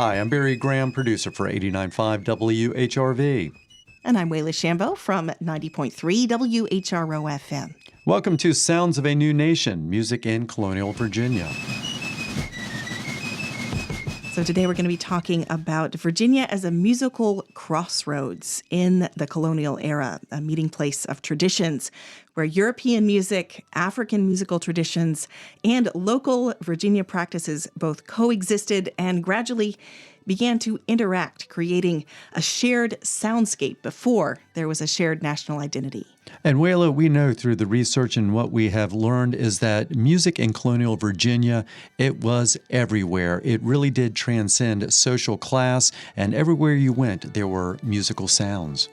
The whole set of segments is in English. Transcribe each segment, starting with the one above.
Hi, I'm Barry Graham, producer for 89.5 WHRV. And I'm Wayla Chambo from 90.3 WHRO FM. Welcome to Sounds of a New Nation, music in Colonial Virginia. So today we're going to be talking about Virginia as a musical crossroads in the colonial era, a meeting place of traditions where European music, African musical traditions, and local Virginia practices both coexisted and gradually began to interact, creating a shared soundscape before there was a shared national identity. And Wayla, we know through the research and what we have learned is that music in colonial Virginia, it was everywhere. It really did transcend social class, and everywhere you went, there were musical sounds.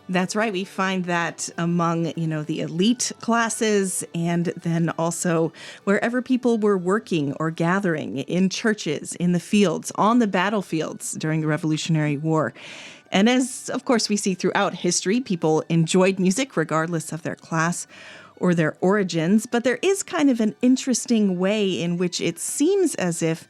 That's right. We find that among, the elite classes, and then also wherever people were working or gathering, in churches, in the fields, on the battlefields during the Revolutionary War. And as, of course, we see throughout history, people enjoyed music regardless of their class or their origins. But there is kind of an interesting way in which it seems as if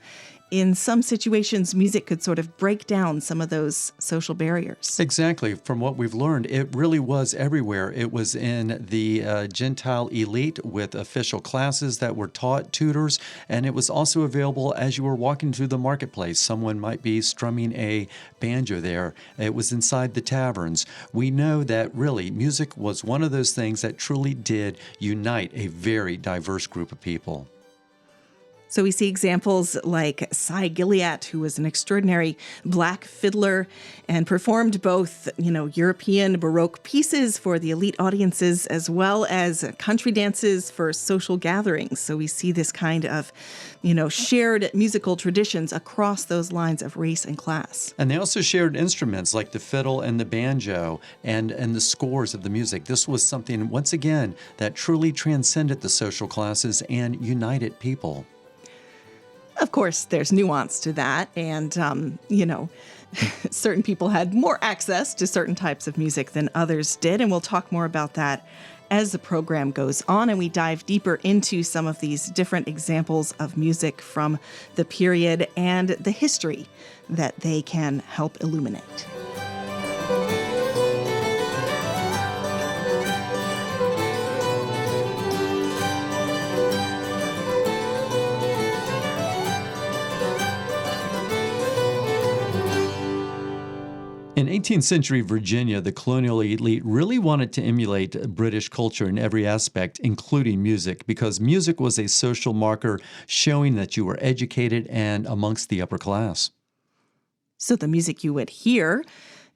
in some situations, music could sort of break down some of those social barriers. Exactly. From what we've learned, it really was everywhere. It was in the Gentile elite with official classes that were taught, tutors, and it was also available as you were walking through the marketplace. Someone might be strumming a banjo there. It was inside the taverns. We know that really music was one of those things that truly did unite a very diverse group of people. So we see examples like Cy Gilliatt, who was an extraordinary black fiddler and performed both, European Baroque pieces for the elite audiences as well as country dances for social gatherings. So we see this kind of, shared musical traditions across those lines of race and class. And they also shared instruments like the fiddle and the banjo and the scores of the music. This was something, once again, that truly transcended the social classes and united people. Of course, there's nuance to that. And, certain people had more access to certain types of music than others did. And we'll talk more about that as the program goes on and we dive deeper into some of these different examples of music from the period and the history that they can help illuminate. In 18th century Virginia, the colonial elite really wanted to emulate British culture in every aspect, including music, because music was a social marker showing that you were educated and amongst the upper class. So the music you would hear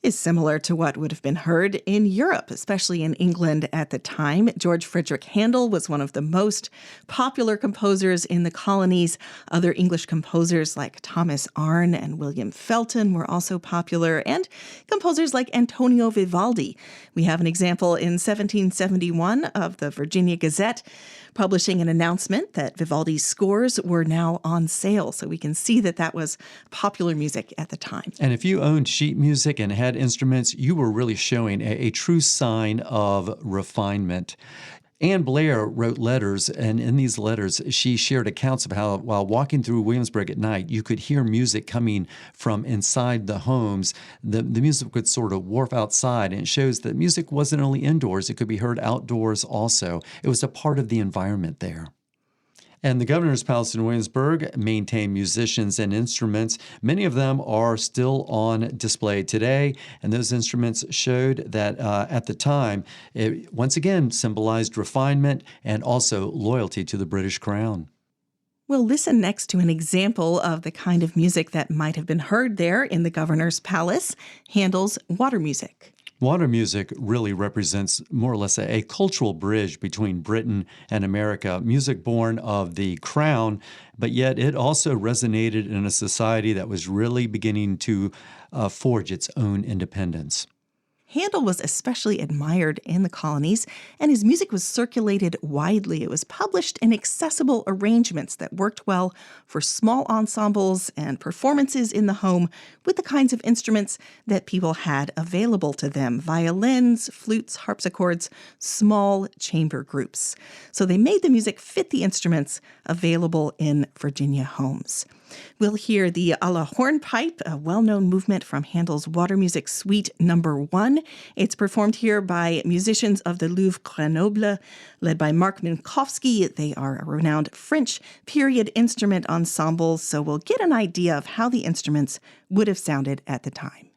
is similar to what would have been heard in Europe, especially in England at the time. George Frederick Handel was one of the most popular composers in the colonies. Other English composers like Thomas Arne and William Felton were also popular, and composers like Antonio Vivaldi. We have an example in 1771 of the Virginia Gazette publishing an announcement that Vivaldi's scores were now on sale. So we can see that that was popular music at the time. And if you owned sheet music and had instruments, you were really showing a true sign of refinement. Anne Blair wrote letters, and in these letters, she shared accounts of how, while walking through Williamsburg at night, you could hear music coming from inside the homes. The music would sort of warp outside, and it shows that music wasn't only indoors, it could be heard outdoors also. It was a part of the environment there. And the Governor's Palace in Williamsburg maintained musicians and instruments. Many of them are still on display today, and those instruments showed that at the time, it once again symbolized refinement and also loyalty to the British Crown. We'll listen next to an example of the kind of music that might have been heard there in the Governor's Palace, Handel's water music. Water music really represents more or less a cultural bridge between Britain and America, music born of the crown, but yet it also resonated in a society that was really beginning to forge its own independence. Handel was especially admired in the colonies, and his music was circulated widely. It was published in accessible arrangements that worked well for small ensembles and performances in the home with the kinds of instruments that people had available to them: violins, flutes, harpsichords, small chamber groups. So they made the music fit the instruments available in Virginia homes. We'll hear the a la hornpipe, a well-known movement from Handel's Water Music Suite No. 1. It's performed here by musicians of the Louvre Grenoble, led by Marc Minkowski. They are a renowned French period instrument ensemble, so we'll get an idea of how the instruments would have sounded at the time.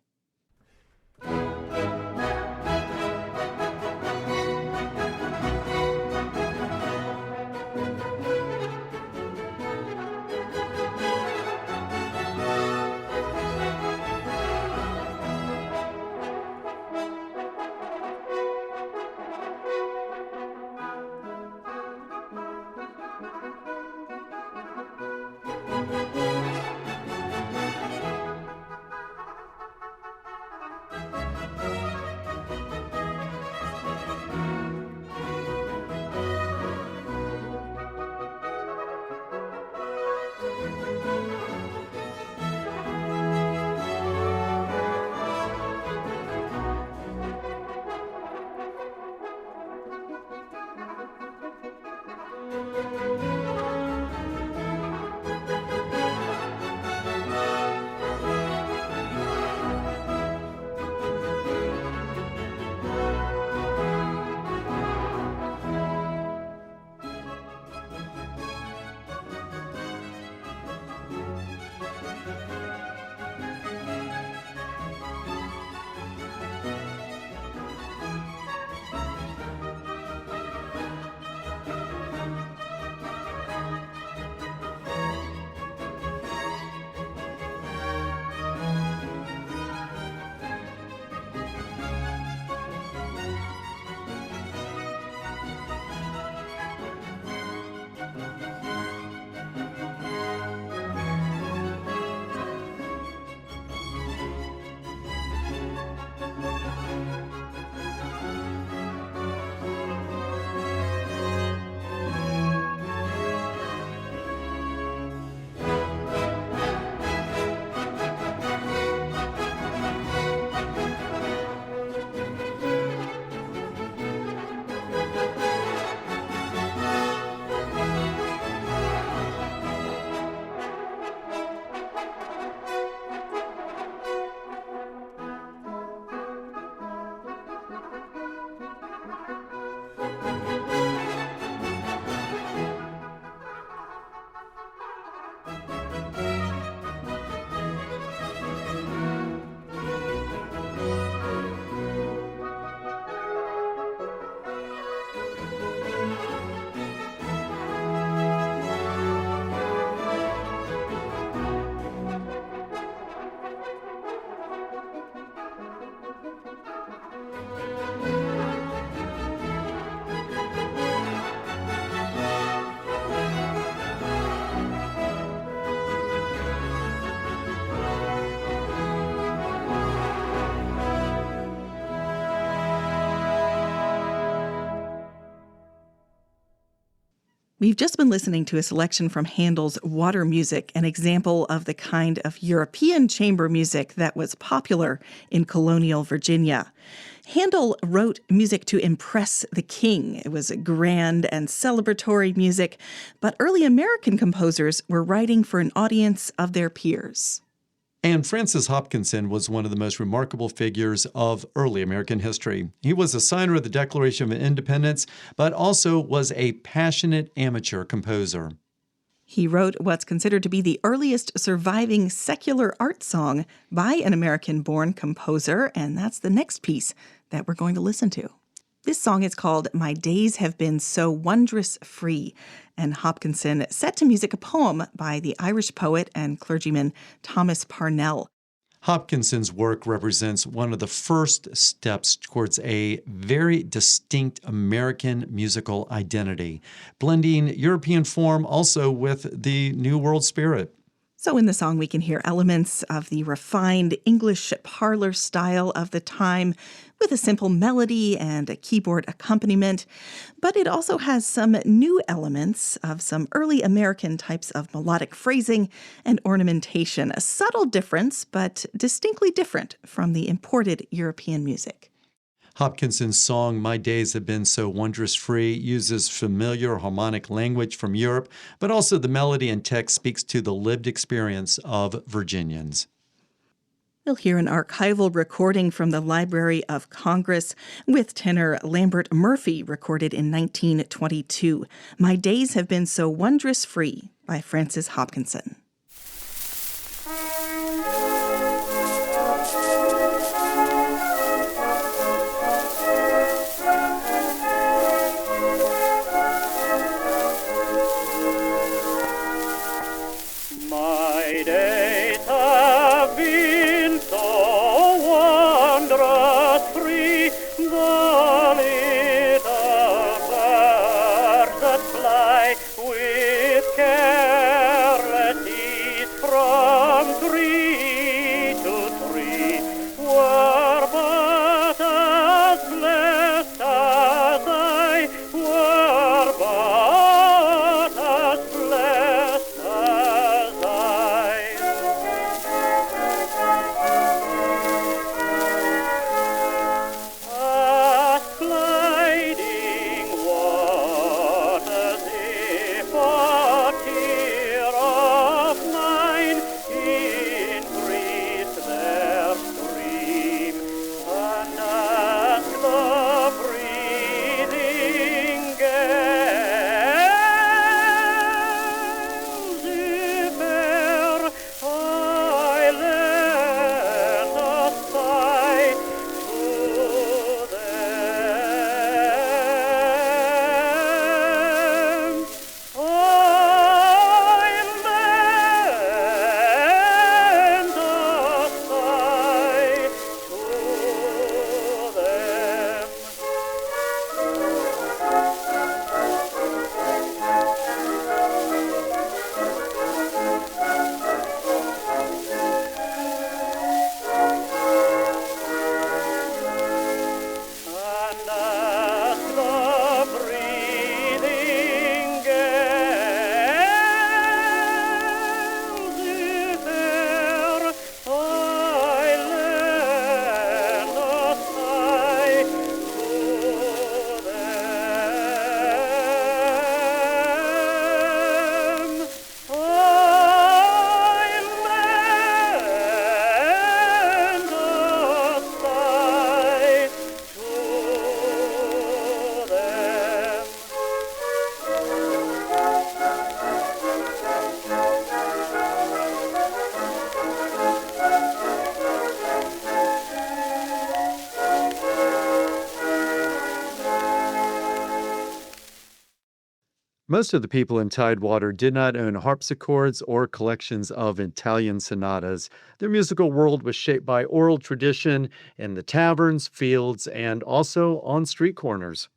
We've just been listening to a selection from Handel's Water Music, an example of the kind of European chamber music that was popular in colonial Virginia. Handel wrote music to impress the king. It was grand and celebratory music, but early American composers were writing for an audience of their peers. And Francis Hopkinson was one of the most remarkable figures of early American history. He was a signer of the Declaration of Independence, but also was a passionate amateur composer. He wrote what's considered to be the earliest surviving secular art song by an American-born composer, and that's the next piece that we're going to listen to. This song is called My Days Have Been So Wondrous Free, and Hopkinson set to music a poem by the Irish poet and clergyman Thomas Parnell. Hopkinson's work represents one of the first steps towards a very distinct American musical identity, blending European form also with the New World spirit. So in the song, we can hear elements of the refined English parlor style of the time with a simple melody and a keyboard accompaniment. But it also has some new elements of some early American types of melodic phrasing and ornamentation, a subtle difference, but distinctly different from the imported European music. Hopkinson's song, My Days Have Been So Wondrous Free, uses familiar harmonic language from Europe, but also the melody and text speaks to the lived experience of Virginians. We'll hear an archival recording from the Library of Congress with tenor Lambert Murphy, recorded in 1922. My Days Have Been So Wondrous Free by Francis Hopkinson. My days have been so wondrous free, the little birds that fly with careless ease from tree to tree were but as blessed as I, were but as blessed as I. As gliding waters, if a tear of mine increased their stream, and as the breathing gales, if e'er I lend a sigh to them, I lend a sigh to them. And as the breathing gales, if e'er I lend a sigh to them, I lend a sigh to them. Most of the people in Tidewater did not own harpsichords or collections of Italian sonatas. Their musical world was shaped by oral tradition in the taverns, fields, and also on street corners.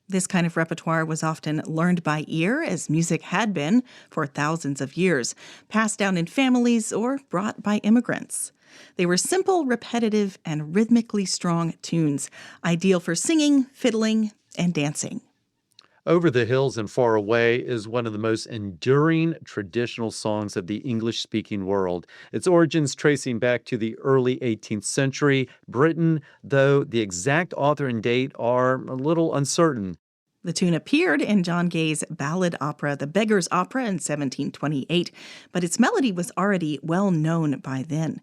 This kind of repertoire was often learned by ear, as music had been for thousands of years, passed down in families or brought by immigrants. They were simple, repetitive, and rhythmically strong tunes, ideal for singing, fiddling, and dancing. Over the Hills and Far Away is one of the most enduring traditional songs of the English-speaking world. Its origins tracing back to the early 18th century Britain, though the exact author and date are a little uncertain. The tune appeared in John Gay's ballad opera, The Beggar's Opera, in 1728, but its melody was already well known by then.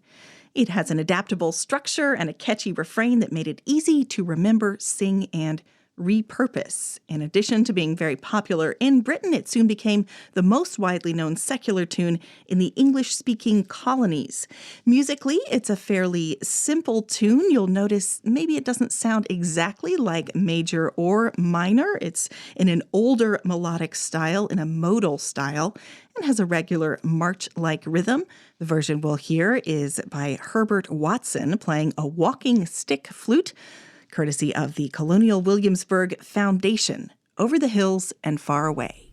It has an adaptable structure and a catchy refrain that made it easy to remember, sing, and repurpose. In addition to being very popular in Britain, it soon became the most widely known secular tune in the English-speaking colonies. Musically, it's a fairly simple tune. You'll notice maybe it doesn't sound exactly like major or minor. It's in an older melodic style, in a modal style, and has a regular march-like rhythm. The version we'll hear is by Herbert Watson playing a walking stick flute, courtesy of the Colonial Williamsburg Foundation, Over the Hills and Far Away.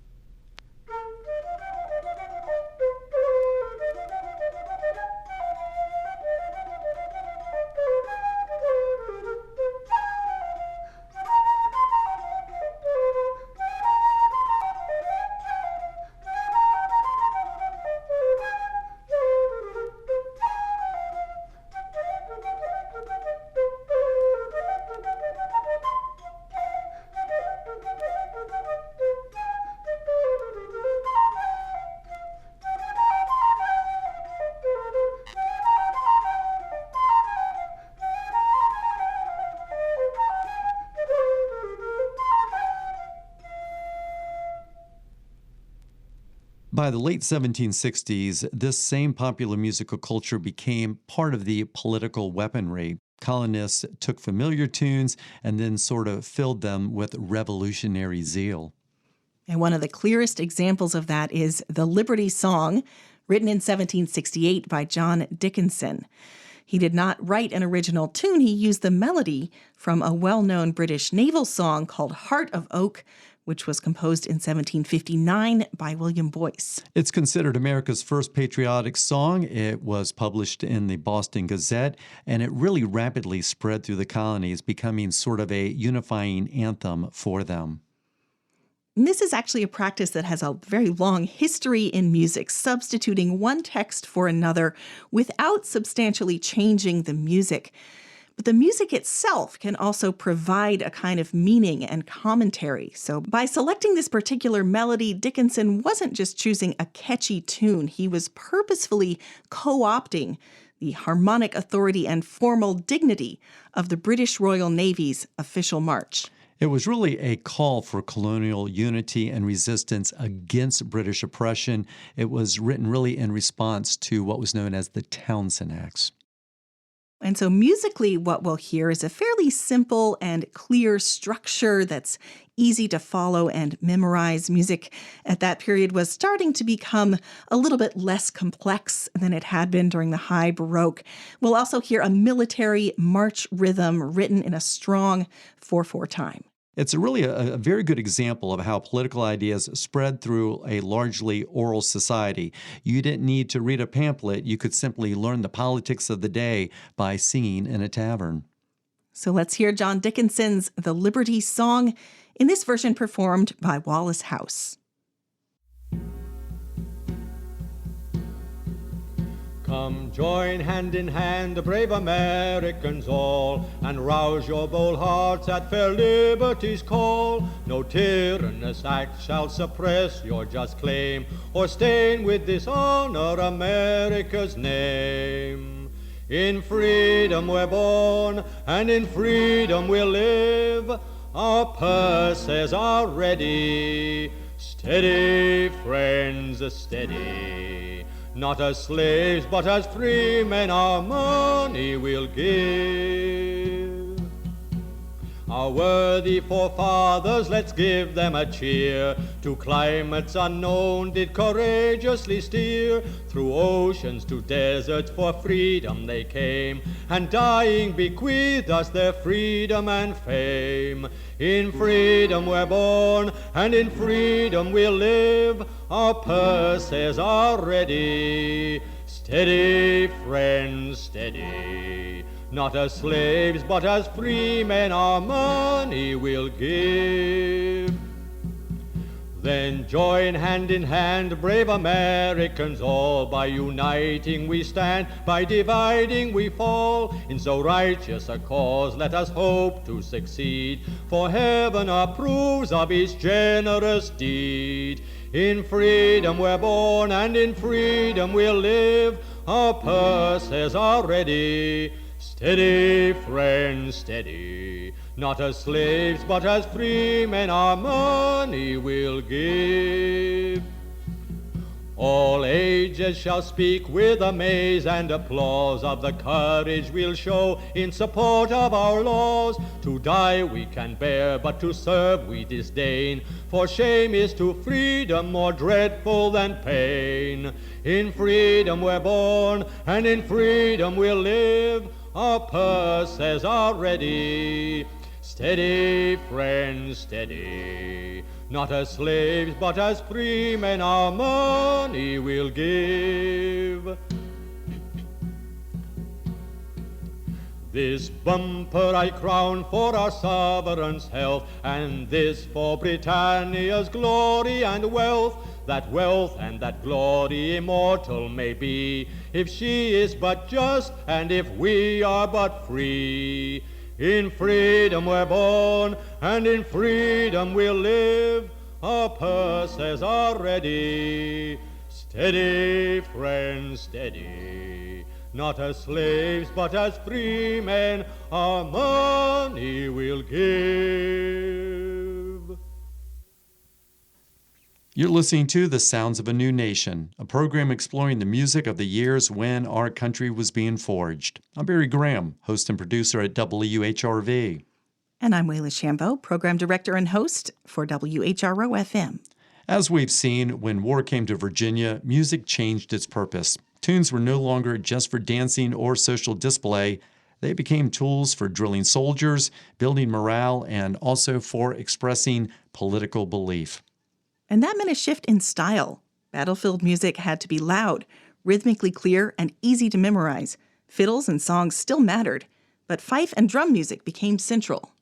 By the late 1760s, this same popular musical culture became part of the political weaponry. Colonists took familiar tunes and then sort of filled them with revolutionary zeal. And one of the clearest examples of that is the Liberty Song, written in 1768 by John Dickinson. He did not write an original tune. He used the melody from a well-known British naval song called Heart of Oak, which was composed in 1759 by William Boyce. It's considered America's first patriotic song. It was published in the Boston Gazette, and it really rapidly spread through the colonies, becoming sort of a unifying anthem for them. And this is actually a practice that has a very long history in music, substituting one text for another without substantially changing the music. But the music itself can also provide a kind of meaning and commentary. So by selecting this particular melody, Dickinson wasn't just choosing a catchy tune. He was purposefully co-opting the harmonic authority and formal dignity of the British Royal Navy's official march. It was really a call for colonial unity and resistance against British oppression. It was written really in response to what was known as the Townshend Acts. And so musically, what we'll hear is a fairly simple and clear structure that's easy to follow and memorize. Music at that period was starting to become a little bit less complex than it had been during the High Baroque. We'll also hear a military march rhythm written in a strong 4/4 time. It's really a very good example of how political ideas spread through a largely oral society. You didn't need to read a pamphlet. You could simply learn the politics of the day by singing in a tavern. So let's hear John Dickinson's The Liberty Song, in this version performed by Wallace House. Come join hand in hand, brave Americans all, and rouse your bold hearts at fair liberty's call. No tyrannous act shall suppress your just claim, or stain with dishonor America's name. In freedom we're born, and in freedom we'll live. Our purses are ready. Steady, friends, steady. Not as slaves, but as free men, our money we'll give. Our worthy forefathers, let's give them a cheer. To climates unknown did courageously steer. Through oceans to deserts for freedom they came, and dying bequeathed us their freedom and fame. In freedom we're born, and in freedom we'll live. Our purses are ready. Steady, friends, steady. Not as slaves, but as free men, our money we'll give. Then join hand in hand, brave Americans all. By uniting we stand, by dividing we fall. In so righteous a cause let us hope to succeed, for heaven approves of each generous deed. In freedom we're born, and in freedom we'll live. Our purses are ready. Steady, friends, steady. Not as slaves, but as free men, our money we'll give. All ages shall speak with amaze and applause of the courage we'll show in support of our laws. To die we can bear, but to serve we disdain, for shame is to freedom more dreadful than pain. In freedom we're born, and in freedom we'll live. Our purses are ready. Steady, friends, steady. Not as slaves, but as free men, our money we'll give. This bumper I crown for our sovereign's health, and this for Britannia's glory and wealth. That wealth and that glory immortal may be, if she is but just, and if we are but free. In freedom we're born, and in freedom we'll live. Our purses are ready. Steady, friends, steady. Not as slaves, but as free men, our money we'll give. You're listening to The Sounds of a New Nation, a program exploring the music of the years when our country was being forged. I'm Barry Graham, host and producer at WHRV. And I'm Wayla Chambo, program director and host for WHRO FM. As we've seen, when war came to Virginia, music changed its purpose. Tunes were no longer just for dancing or social display. They became tools for drilling soldiers, building morale, and also for expressing political belief. And that meant a shift in style. Battlefield music had to be loud, rhythmically clear, and easy to memorize. Fiddles and songs still mattered, but fife and drum music became central.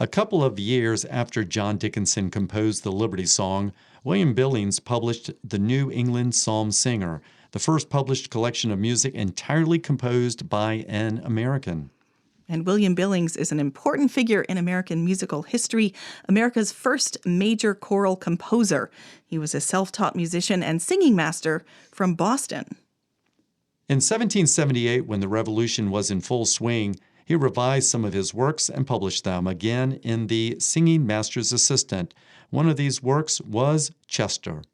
A couple of years after John Dickinson composed the Liberty Song, William Billings published The New England Psalm Singer, the first published collection of music entirely composed by an American. And William Billings is an important figure in American musical history, America's first major choral composer. He was a self-taught musician and singing master from Boston. In 1778, when the Revolution was in full swing, he revised some of his works and published them again in the Singing Master's Assistant. One of these works was Chester.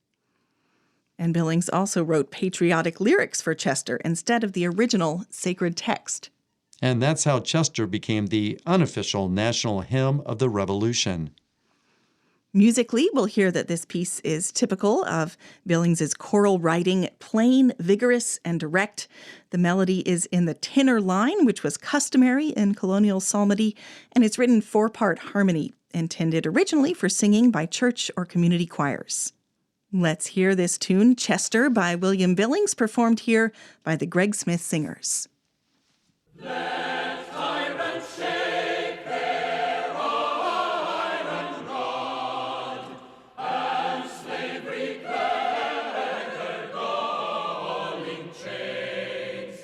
And Billings also wrote patriotic lyrics for Chester instead of the original sacred text. And that's how Chester became the unofficial national hymn of the Revolution. Musically, we'll hear that this piece is typical of Billings's choral writing, plain, vigorous, and direct. The melody is in the tenor line, which was customary in colonial psalmody, and it's written 4-part harmony, intended originally for singing by church or community choirs. Let's hear this tune, Chester, by William Billings, performed here by the Greg Smith Singers. Let tyrants shake their iron rod, and slavery crack their galling chains.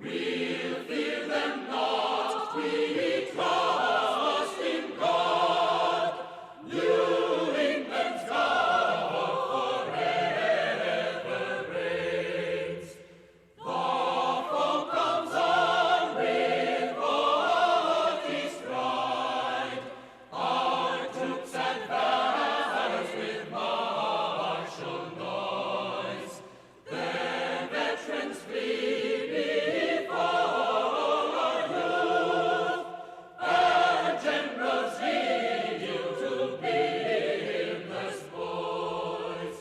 We'll fear them not, we trust in God. New England's God forever reigns. The foe comes on with Rocky stride. Our troops advance with martial noise. Their veterans flee before our youth, and generals yield to blameless boys.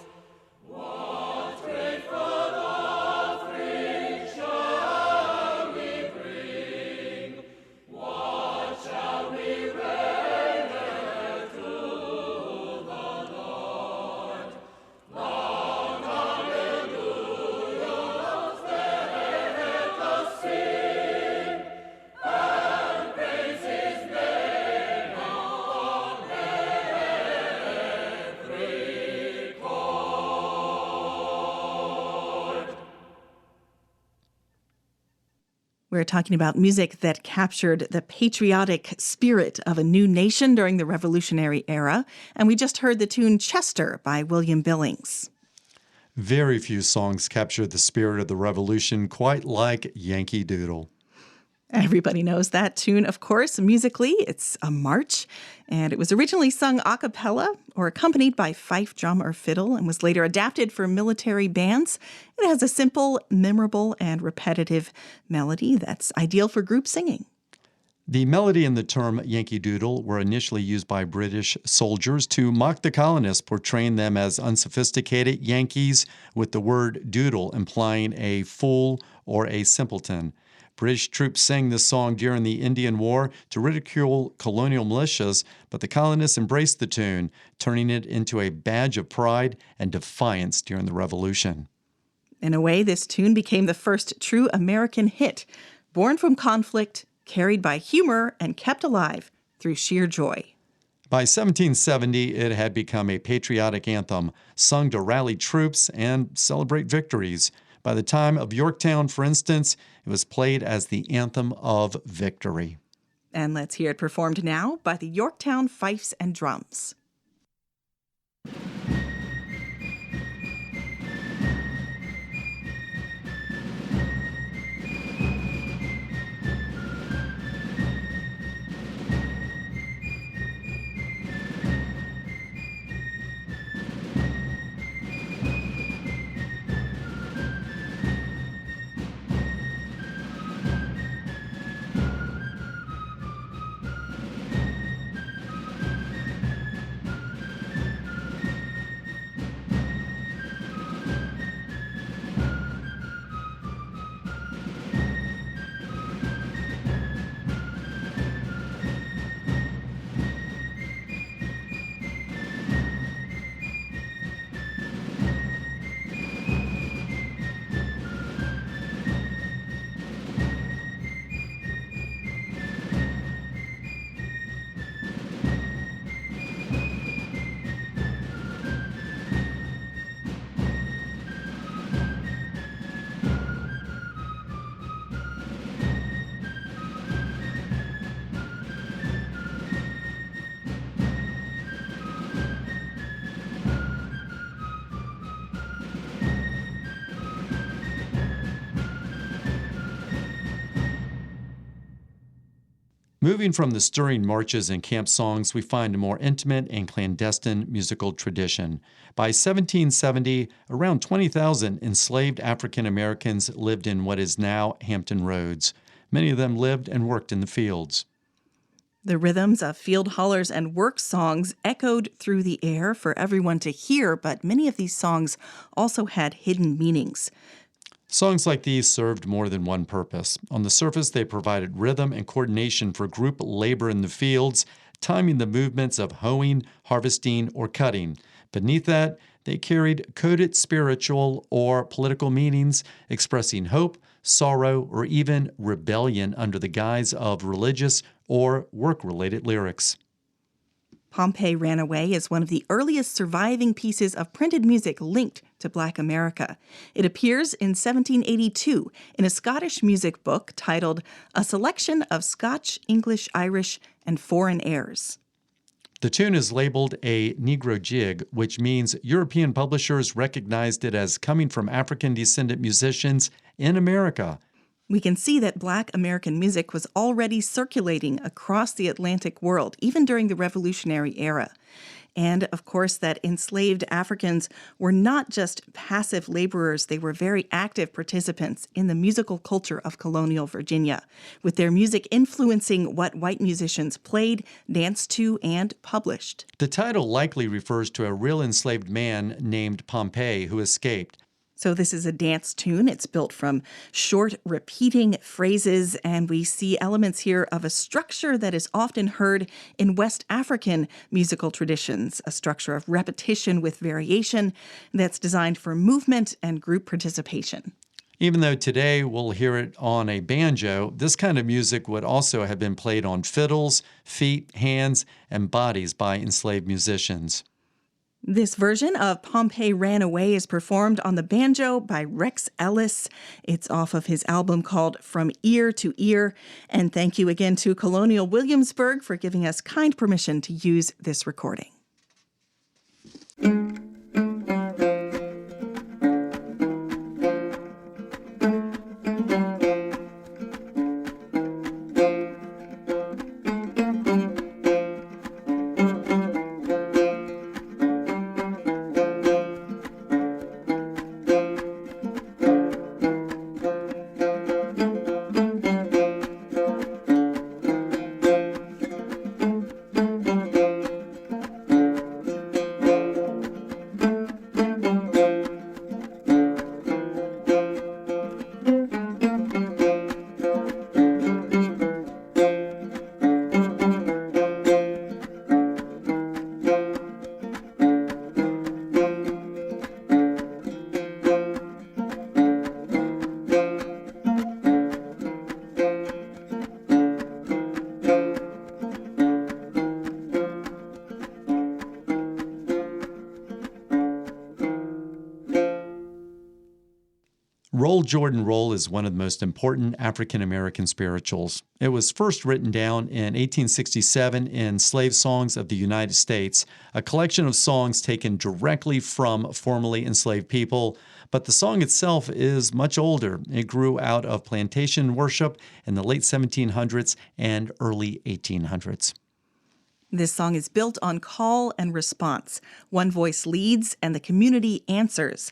What grateful offering shall we bring? What shall we render to the Lord? Long hallelujahs let us sing, and praise His name on every chord. We're talking about music that captured the patriotic spirit of a new nation during the Revolutionary era, and we just heard the tune Chester by William Billings. Very few songs capture the spirit of the Revolution quite like Yankee Doodle. Everybody knows that tune, of course. Musically, it's a march, and it was originally sung a cappella or accompanied by fife, drum, or fiddle, and was later adapted for military bands. It has a simple, memorable, and repetitive melody that's ideal for group singing. The melody and the term Yankee Doodle were initially used by British soldiers to mock the colonists, portraying them as unsophisticated Yankees, with the word doodle implying a fool or a simpleton. British troops sang this song during the Indian War to ridicule colonial militias, but the colonists embraced the tune, turning it into a badge of pride and defiance during the Revolution. In a way, this tune became the first true American hit, born from conflict, carried by humor, and kept alive through sheer joy. By 1770, it had become a patriotic anthem, sung to rally troops and celebrate victories. By the time of Yorktown, for instance, it was played as the anthem of victory. And let's hear it performed now by the Yorktown Fifes and Drums. Moving from the stirring marches and camp songs, we find a more intimate and clandestine musical tradition. By 1770, around 20,000 enslaved African Americans lived in what is now Hampton Roads. Many of them lived and worked in the fields. The rhythms of field hollers and work songs echoed through the air for everyone to hear, but many of these songs also had hidden meanings. Songs like these served more than one purpose. On the surface, they provided rhythm and coordination for group labor in the fields, timing the movements of hoeing, harvesting, or cutting. Beneath that, they carried coded spiritual or political meanings, expressing hope, sorrow, or even rebellion under the guise of religious or work-related lyrics. Pompeii Ran Away is one of the earliest surviving pieces of printed music linked to Black America. It appears in 1782 in a Scottish music book titled A Selection of Scotch, English, Irish, and Foreign Airs. The tune is labeled a Negro jig, which means European publishers recognized it as coming from African-descendant musicians in America. We can see that Black American music was already circulating across the Atlantic world, even during the Revolutionary era. And, of course, that enslaved Africans were not just passive laborers, they were very active participants in the musical culture of colonial Virginia, with their music influencing what white musicians played, danced to, and published. The title likely refers to a real enslaved man named Pompey who escaped. So this is a dance tune. It's built from short, repeating phrases, and we see elements here of a structure that is often heard in West African musical traditions, a structure of repetition with variation that's designed for movement and group participation. Even though today we'll hear it on a banjo, this kind of music would also have been played on fiddles, feet, hands, and bodies by enslaved musicians. This version of Pompeii Ran Away is performed on the banjo by Rex Ellis. It's off of his album called From Ear to Ear. And thank you again to Colonial Williamsburg for giving us kind permission to use this recording. Roll, Jordan, Roll is one of the most important African American spirituals. It was first written down in 1867 in Slave Songs of the United States, a collection of songs taken directly from formerly enslaved people. But the song itself is much older. It grew out of plantation worship in the late 1700s and early 1800s. This song is built on call and response. One voice leads and the community answers.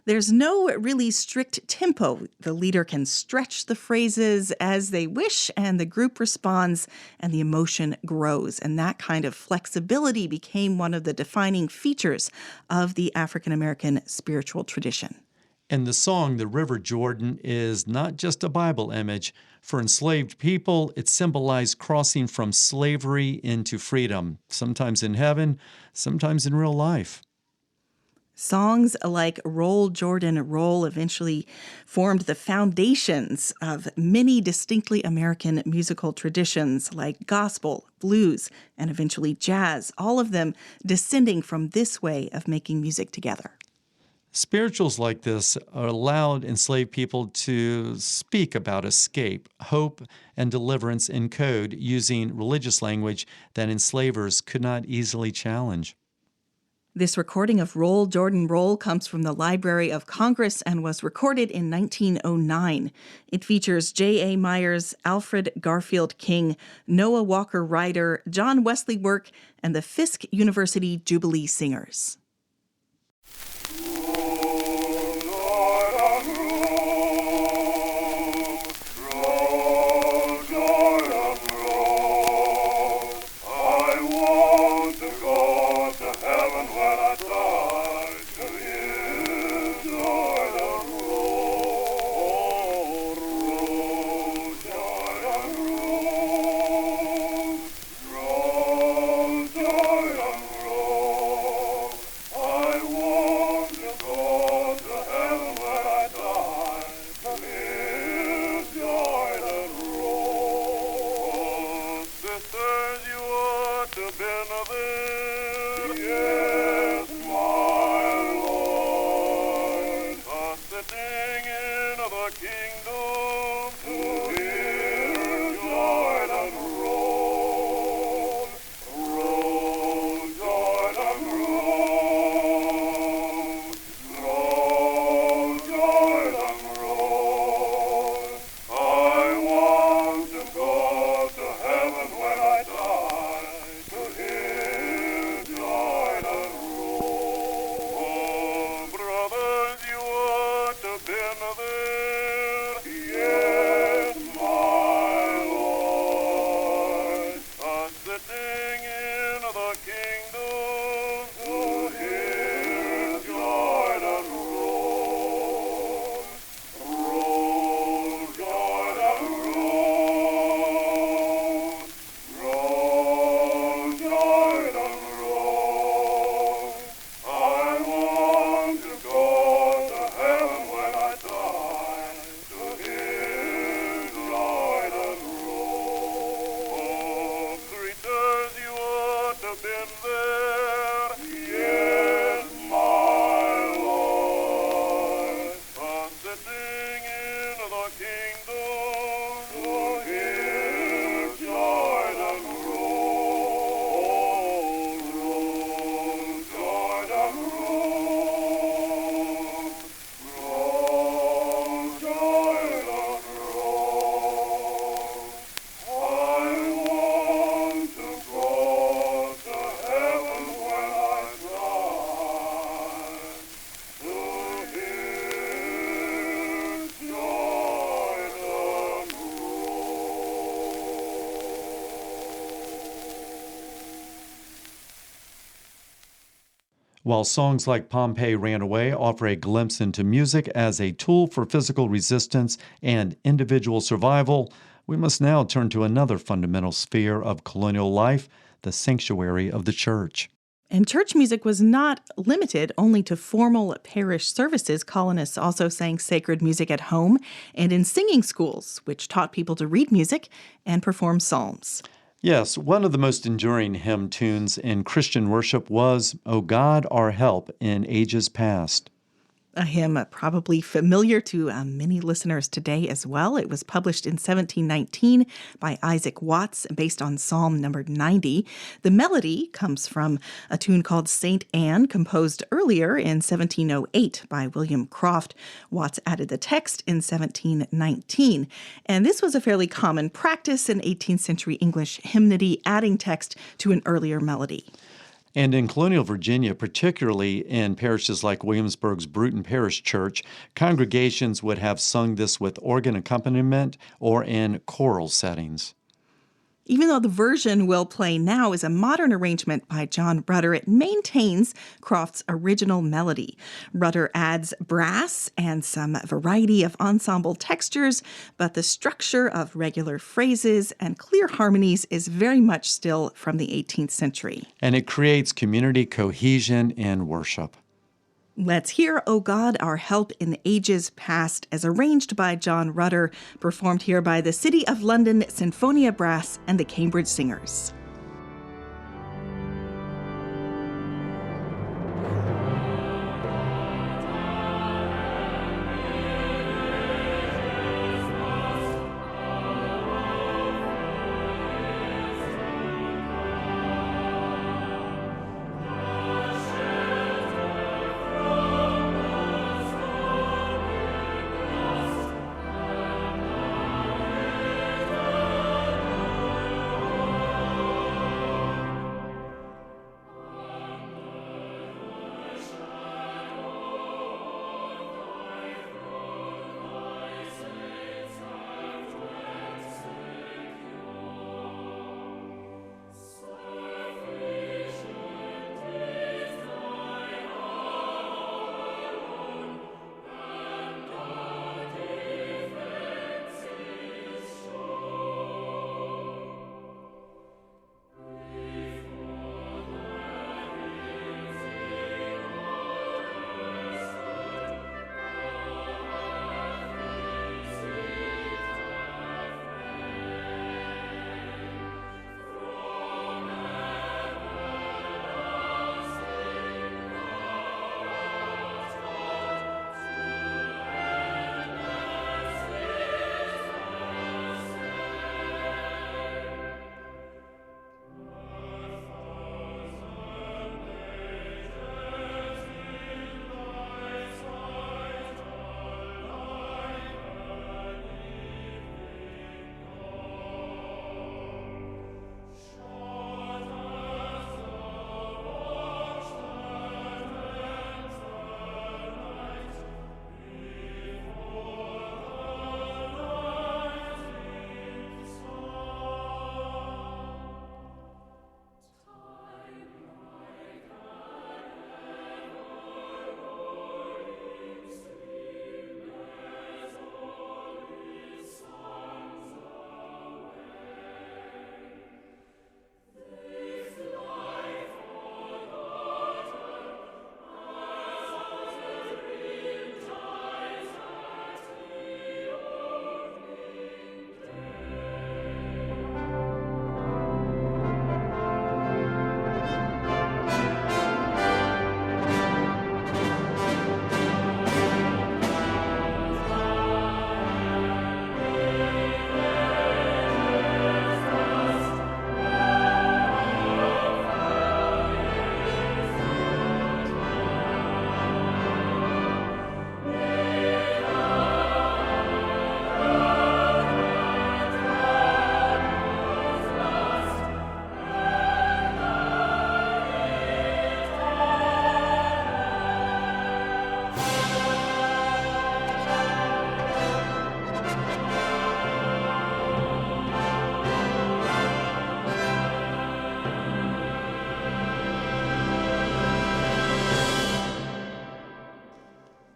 There's no really strict tempo. The leader can stretch the phrases as they wish, and the group responds, and the emotion grows. And that kind of flexibility became one of the defining features of the African American spiritual tradition. And the song, The River Jordan, is not just a Bible image. For enslaved people, it symbolized crossing from slavery into freedom, sometimes in heaven, sometimes in real life. Songs like Roll, Jordan, Roll eventually formed the foundations of many distinctly American musical traditions like gospel, blues, and eventually jazz, all of them descending from this way of making music together. Spirituals like this allowed enslaved people to speak about escape, hope, and deliverance in code using religious language that enslavers could not easily challenge. This recording of Roll, Jordan, Roll comes from the Library of Congress and was recorded in 1909. It features J.A. Myers, Alfred Garfield King, Noah Walker Ryder, John Wesley Work, and the Fisk University Jubilee Singers. While songs like Pompeii Ran Away offer a glimpse into music as a tool for physical resistance and individual survival, we must now turn to another fundamental sphere of colonial life, the sanctuary of the church. And church music was not limited only to formal parish services. Colonists also sang sacred music at home and in singing schools, which taught people to read music and perform psalms. Yes, one of the most enduring hymn tunes in Christian worship was "O God, Our Help in Ages Past." A hymn probably familiar to many listeners today as well. It was published in 1719 by Isaac Watts, based on Psalm number 90. The melody comes from a tune called Saint Anne, composed earlier in 1708 by William Croft. Watts added the text in 1719. And this was a fairly common practice in 18th century English hymnody, adding text to an earlier melody. And in Colonial Virginia, particularly in parishes like Williamsburg's Bruton Parish Church, congregations would have sung this with organ accompaniment or in choral settings. Even though the version we'll play now is a modern arrangement by John Rudder, it maintains Croft's original melody. Rudder adds brass and some variety of ensemble textures, but the structure of regular phrases and clear harmonies is very much still from the 18th century. And it creates community cohesion in worship. Let's hear O God, Our Help in Ages Past, as arranged by John Rudder, performed here by the City of London Sinfonia Brass and the Cambridge Singers. Share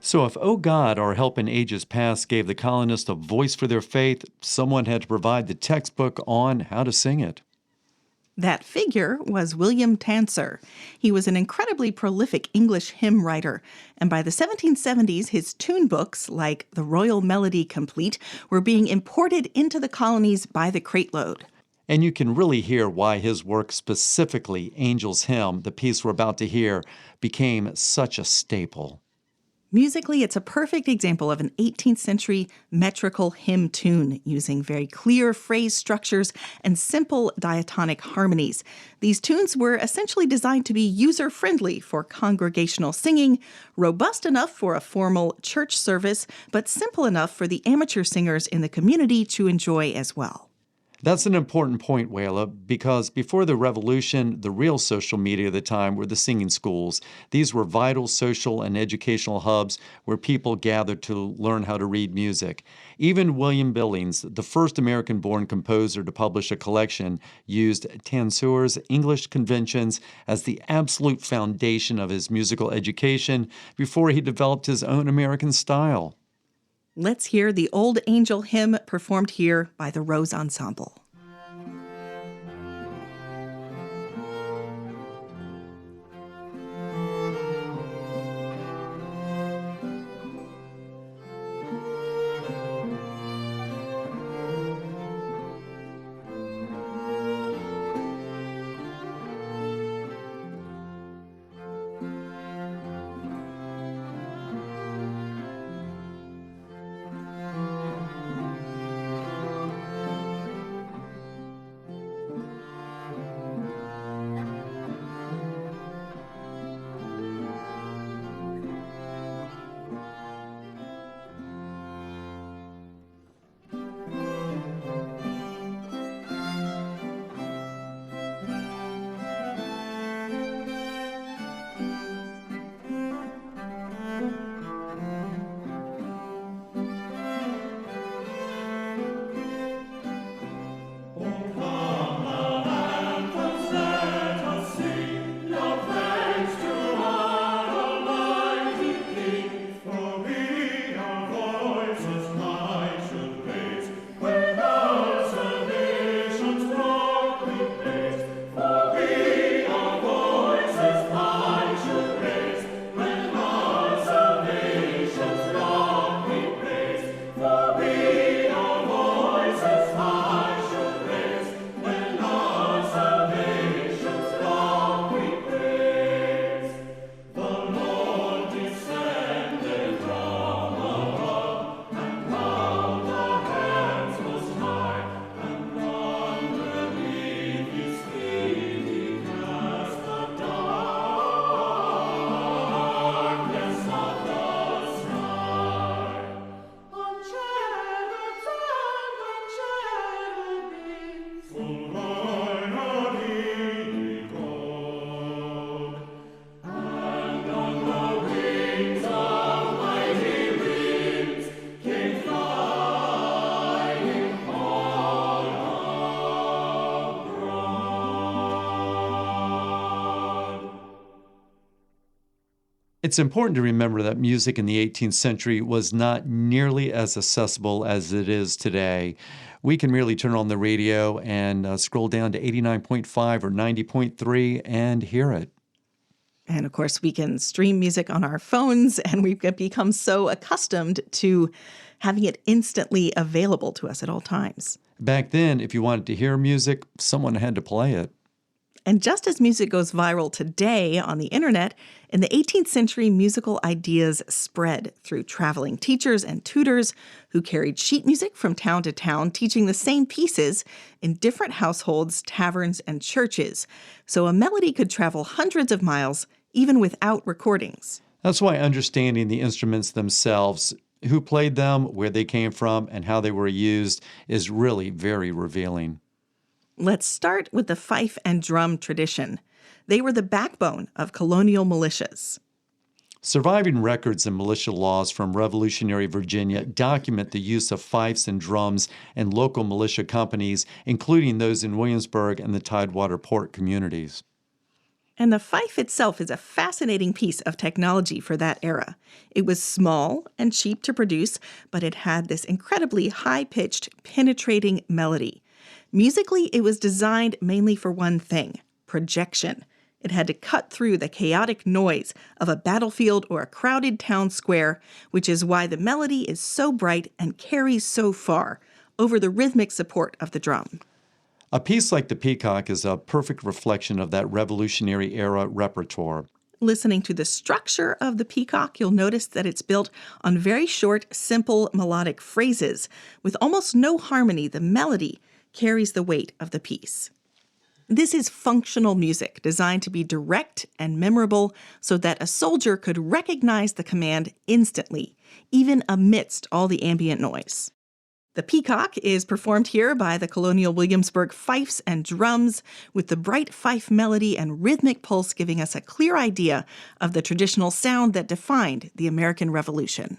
So, if "Oh God, Our Help in Ages Past" gave the colonists a voice for their faith, someone had to provide the textbook on how to sing it. That figure was William Tanser. He was an incredibly prolific English hymn writer, and by the 1770s, his tune books, like the Royal Melody Complete, were being imported into the colonies by the crateload. And you can really hear why his work, specifically Angel's Hymn, the piece we're about to hear, became such a staple. Musically, it's a perfect example of an 18th century metrical hymn tune using very clear phrase structures and simple diatonic harmonies. These tunes were essentially designed to be user-friendly for congregational singing, robust enough for a formal church service, but simple enough for the amateur singers in the community to enjoy as well. That's an important point, Wayla, because before the revolution, the real social media of the time were the singing schools. These were vital social and educational hubs where people gathered to learn how to read music. Even William Billings, the first American-born composer to publish a collection, used Tanser's English conventions as the absolute foundation of his musical education before he developed his own American style. Let's hear the Old Angel Hymn performed here by the Rose Ensemble. It's important to remember that music in the 18th century was not nearly as accessible as it is today. We can merely turn on the radio and scroll down to 89.5 or 90.3 and hear it. And of course, we can stream music on our phones, and we've become so accustomed to having it instantly available to us at all times. Back then, if you wanted to hear music, someone had to play it. And just as music goes viral today on the internet, in the 18th century, musical ideas spread through traveling teachers and tutors who carried sheet music from town to town, teaching the same pieces in different households, taverns, and churches. So a melody could travel hundreds of miles, even without recordings. That's why understanding the instruments themselves, who played them, where they came from, and how they were used is really very revealing. Let's start with the fife and drum tradition. They were the backbone of colonial militias. Surviving records and militia laws from Revolutionary Virginia document the use of fifes and drums in local militia companies, including those in Williamsburg and the Tidewater Port communities. And the fife itself is a fascinating piece of technology for that era. It was small and cheap to produce, but it had this incredibly high-pitched, penetrating melody. Musically, it was designed mainly for one thing: projection. It had to cut through the chaotic noise of a battlefield or a crowded town square, which is why the melody is so bright and carries so far over the rhythmic support of the drum. A piece like The Peacock is a perfect reflection of that Revolutionary era repertoire. Listening to the structure of the peacock, you'll notice that it's built on very short, simple melodic phrases. With almost no harmony, the melody carries the weight of the piece. This is functional music designed to be direct and memorable so that a soldier could recognize the command instantly, even amidst all the ambient noise. The Peacock is performed here by the Colonial Williamsburg Fifes and Drums, with the bright fife melody and rhythmic pulse giving us a clear idea of the traditional sound that defined the American Revolution.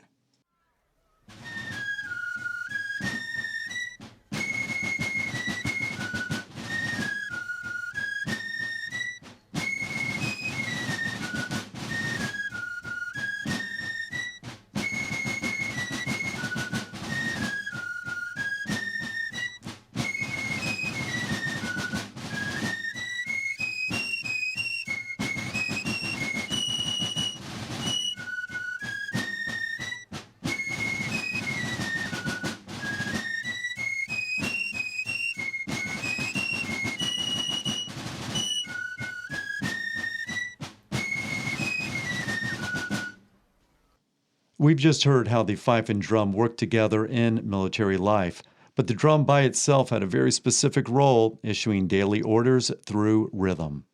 We've just heard how the fife and drum worked together in military life, but the drum by itself had a very specific role, issuing daily orders through rhythm.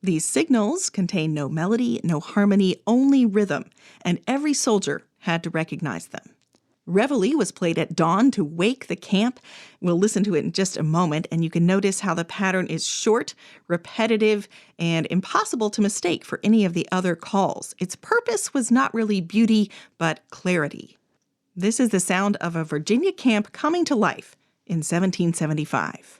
These signals contain no melody, no harmony, only rhythm, and every soldier had to recognize them. Reveille was played at dawn to wake the camp. We'll listen to it in just a moment, and you can notice how the pattern is short, repetitive, and impossible to mistake for any of the other calls. Its purpose was not really beauty, but clarity. This is the sound of a Virginia camp coming to life in 1775.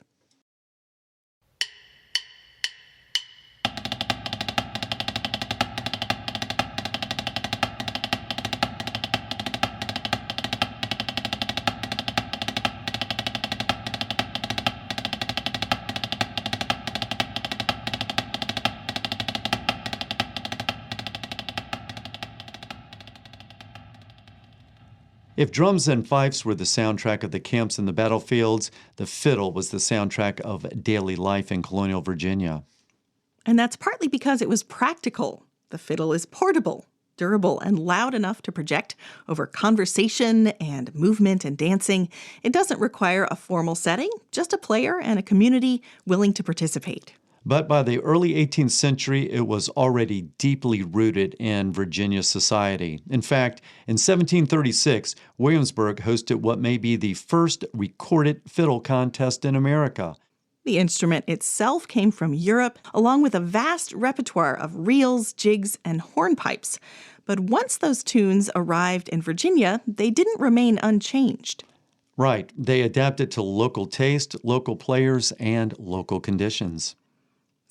If drums and fifes were the soundtrack of the camps and the battlefields, the fiddle was the soundtrack of daily life in colonial Virginia. And that's partly because it was practical. The fiddle is portable, durable, and loud enough to project over conversation and movement and dancing. It doesn't require a formal setting, just a player and a community willing to participate. But by the early 18th century, it was already deeply rooted in Virginia society. In fact, in 1736, Williamsburg hosted what may be the first recorded fiddle contest in America. The instrument itself came from Europe, along with a vast repertoire of reels, jigs, and hornpipes. But once those tunes arrived in Virginia, they didn't remain unchanged. Right. They adapted to local taste, local players, and local conditions.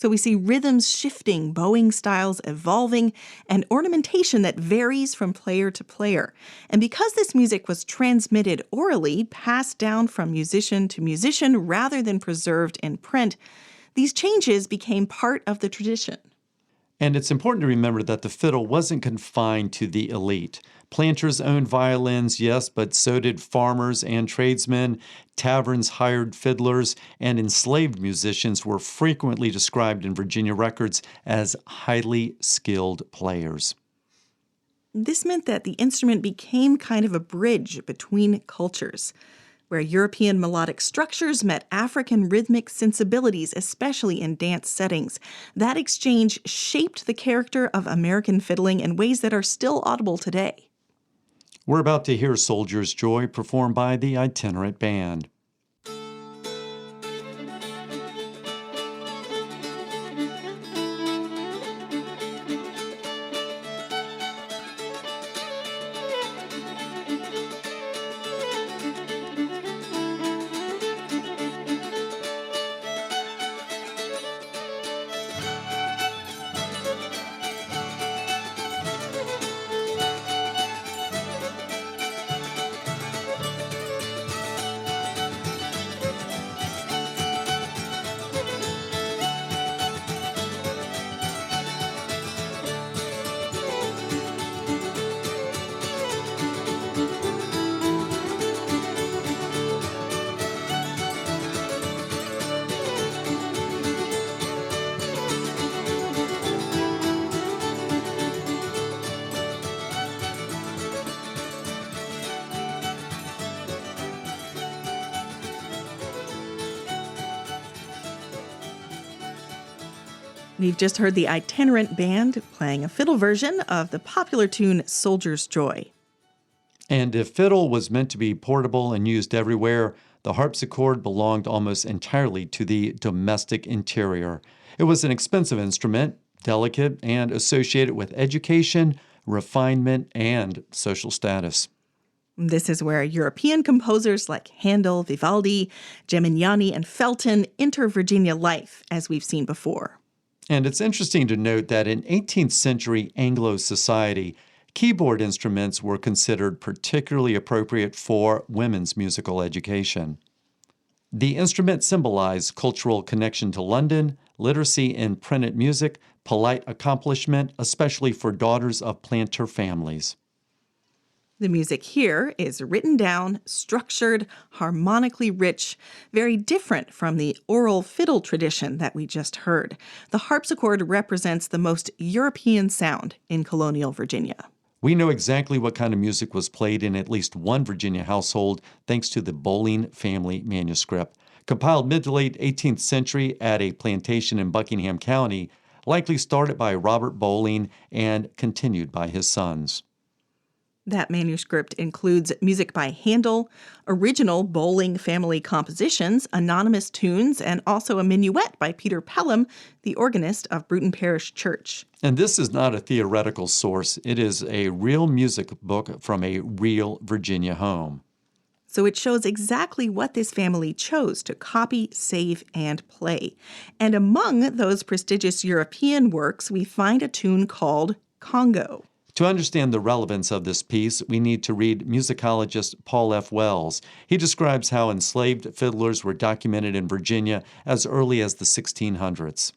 So we see rhythms shifting, bowing styles evolving, and ornamentation that varies from player to player. And because this music was transmitted orally, passed down from musician to musician rather than preserved in print, these changes became part of the tradition. And it's important to remember that the fiddle wasn't confined to the elite. Planters owned violins, yes, but so did farmers and tradesmen. Taverns hired fiddlers, and enslaved musicians were frequently described in Virginia records as highly skilled players. This meant that the instrument became kind of a bridge between cultures, where European melodic structures met African rhythmic sensibilities, especially in dance settings. That exchange shaped the character of American fiddling in ways that are still audible today. We're about to hear Soldier's Joy performed by the Itinerant Band. We've just heard the itinerant band playing a fiddle version of the popular tune Soldier's Joy. And if fiddle was meant to be portable and used everywhere, the harpsichord belonged almost entirely to the domestic interior. It was an expensive instrument, delicate, and associated with education, refinement, and social status. This is where European composers like Handel, Vivaldi, Gemignani, and Felton enter Virginia life, as we've seen before. And it's interesting to note that in 18th century Anglo society, keyboard instruments were considered particularly appropriate for women's musical education. The instrument symbolized cultural connection to London, literacy in printed music, polite accomplishment, especially for daughters of planter families. The music here is written down, structured, harmonically rich, very different from the oral fiddle tradition that we just heard. The harpsichord represents the most European sound in colonial Virginia. We know exactly what kind of music was played in at least one Virginia household thanks to the Bowling family manuscript. Compiled mid to late 18th century at a plantation in Buckingham County, likely started by Robert Bowling and continued by his sons. That manuscript includes music by Handel, original Bowling family compositions, anonymous tunes, and also a minuet by Peter Pelham, the organist of Bruton Parish Church. And this is not a theoretical source. It is a real music book from a real Virginia home. So it shows exactly what this family chose to copy, save, and play. And among those prestigious European works, we find a tune called Congo. To understand the relevance of this piece, we need to read musicologist Paul F. Wells. He describes how enslaved fiddlers were documented in Virginia as early as the 1600s.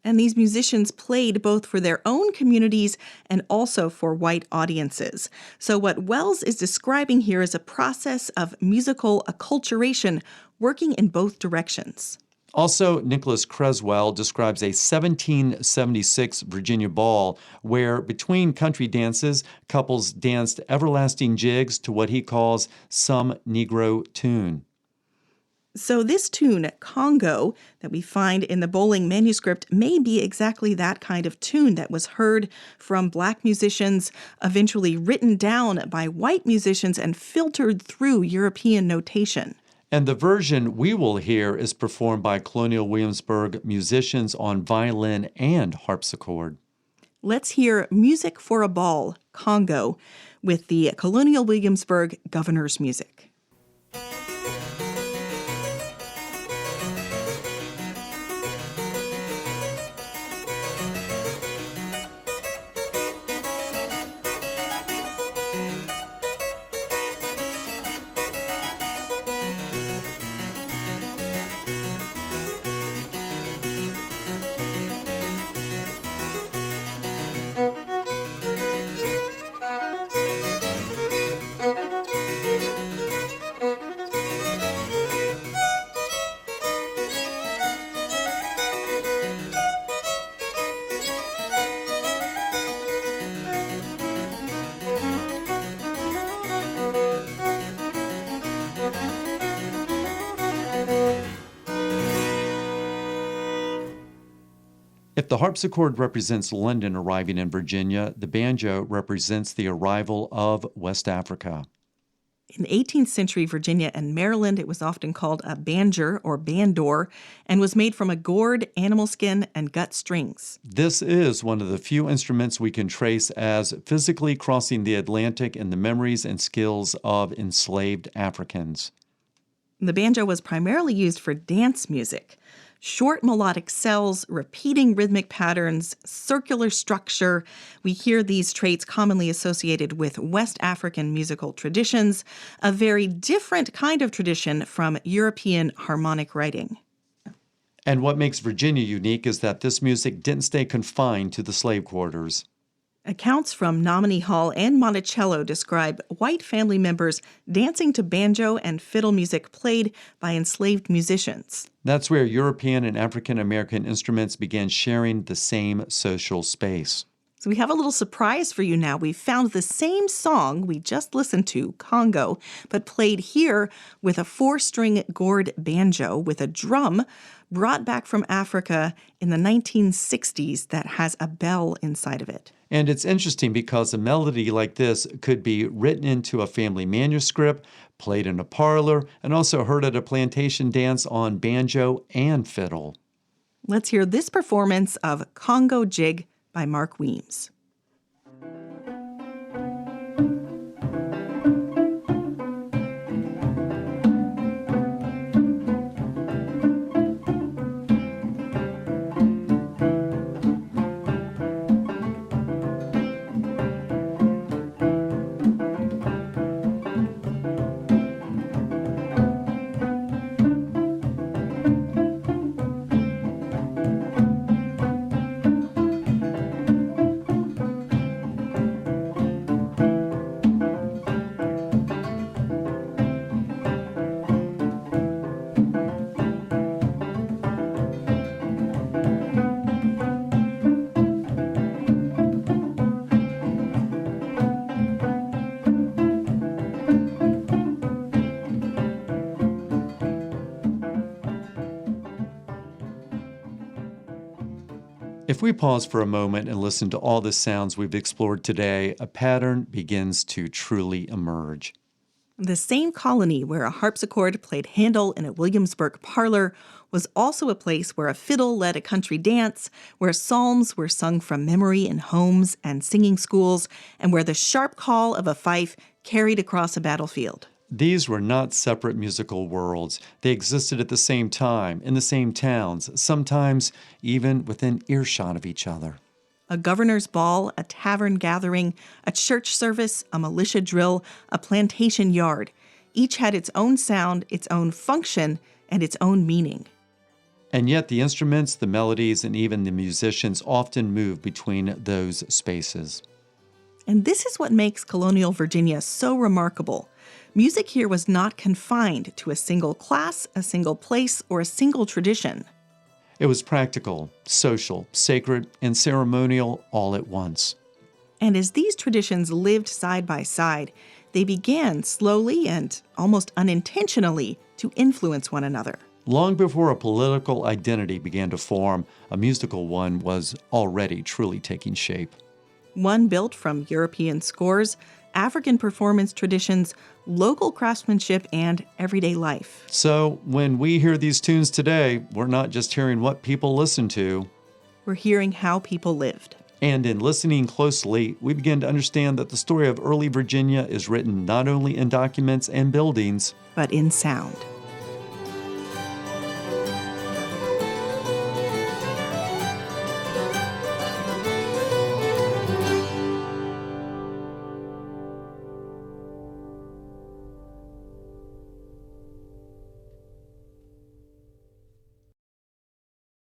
And these musicians played both for their own communities and also for white audiences. So what Wells is describing here is a process of musical acculturation working in both directions. Also, Nicholas Creswell describes a 1776 Virginia ball where, between country dances, couples danced everlasting jigs to what he calls some Negro tune. So this tune, Congo, that we find in the Bowling manuscript may be exactly that kind of tune that was heard from black musicians, eventually written down by white musicians and filtered through European notation. And the version we will hear is performed by Colonial Williamsburg musicians on violin and harpsichord. Let's hear Music for a Ball, Congo, with the Colonial Williamsburg Governor's Music. If the harpsichord represents London arriving in Virginia, the banjo represents the arrival of West Africa. In 18th century Virginia and Maryland, it was often called a banger or bandor and was made from a gourd, animal skin, and gut strings. This is one of the few instruments we can trace as physically crossing the Atlantic in the memories and skills of enslaved Africans. The banjo was primarily used for dance music. Short melodic cells, repeating rhythmic patterns, circular structure. We hear these traits commonly associated with West African musical traditions, a very different kind of tradition from European harmonic writing. And what makes Virginia unique is that this music didn't stay confined to the slave quarters. Accounts from Nominee Hall and Monticello describe white family members dancing to banjo and fiddle music played by enslaved musicians. That's where European and African American instruments began sharing the same social space. So we have a little surprise for you now. We found the same song we just listened to, Congo, but played here with a 4-string gourd banjo with a drum brought back from Africa in the 1960s that has a bell inside of it. And it's interesting because a melody like this could be written into a family manuscript, played in a parlor, and also heard at a plantation dance on banjo and fiddle. Let's hear this performance of Congo Jig by Mark Weems. If we pause for a moment and listen to all the sounds we've explored today, a pattern begins to truly emerge. The same colony where a harpsichord played Handel in a Williamsburg parlor was also a place where a fiddle led a country dance, where psalms were sung from memory in homes and singing schools, and where the sharp call of a fife carried across a battlefield. These were not separate musical worlds. They existed at the same time, in the same towns, sometimes even within earshot of each other. A governor's ball, a tavern gathering, a church service, a militia drill, a plantation yard. Each had its own sound, its own function, and its own meaning. And yet the instruments, the melodies, and even the musicians often move between those spaces. And this is what makes Colonial Virginia so remarkable. Music here was not confined to a single class, a single place, or a single tradition. It was practical, social, sacred, and ceremonial all at once. And as these traditions lived side by side, they began slowly and almost unintentionally to influence one another. Long before a political identity began to form, a musical one was already truly taking shape. One built from European scores, African performance traditions, local craftsmanship, and everyday life. So when we hear these tunes today, we're not just hearing what people listened to. We're hearing how people lived. And in listening closely, we begin to understand that the story of early Virginia is written not only in documents and buildings, But in sound.